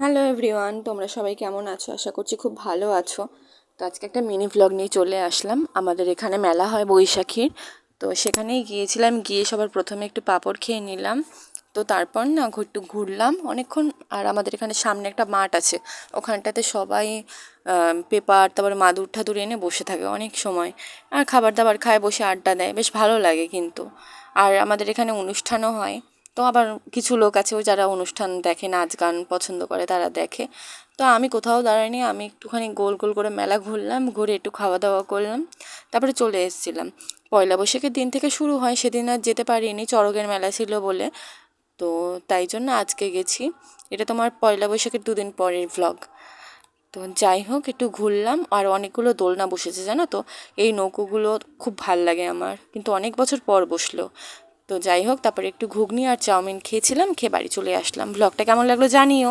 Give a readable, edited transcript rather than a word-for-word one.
Hello everyone, তোমরা সবাই কেমন আছো? আশা করছি খুব ভালো আছো। তো আজকে একটা মিনি ভ্লগ নিয়ে চলে আসলাম। আমাদের এখানে মেলা হয় বৈশাখীর, তো সেখানেই গিয়েছিলাম। গিয়ে সবার প্রথমে একটু পাঁপড় খেয়ে নিলাম। তো তারপর না একটু ঘুরলাম অনেকক্ষণ। আর আমাদের এখানে সামনে একটা মাঠ আছে, ওখানটাতে সবাই পেপার তারপরে মাদুর ঠাদুর এনে বসে থাকে অনেক সময়, আর খাবার দাবার খায়, বসে আড্ডা দেয়, বেশ ভালো লাগে কিন্তু। আর আমাদের এখানে অনুষ্ঠানও হয়। তো আবার কিছু লোক আছে ওই যারা অনুষ্ঠান দেখে, নাচ গান পছন্দ করে, তারা দেখে। তো আমি কোথাও দাঁড়াইনি, আমি একটুখানি গোল গোল করে মেলা ঘুরলাম, ঘুরে একটু খাওয়া দাওয়া করলাম, তারপরে চলে এসেছিলাম। পয়লা বৈশাখের দিন থেকে শুরু হয়, সেদিন আর যেতে পারিনি, চড়কের মেলা ছিল বলে। তো তাই জন্য আজকে গেছি। এটা তোমার পয়লা বৈশাখের দুদিন পরের ভ্লগ। তো যাই হোক, একটু ঘুরলাম। আর অনেকগুলো দোলনা বসেছে জানো তো, এই নৌকোগুলো খুব ভাল লাগে আমার, কিন্তু অনেক বছর পর বসলো। তো যাই হোক, তারপরে একটু ঘুগনি আর চাউমিন খেয়েছিলাম, খেয়ে বাড়ি চলে আসলাম। ভ্লগটা কেমন লাগলো জানিও।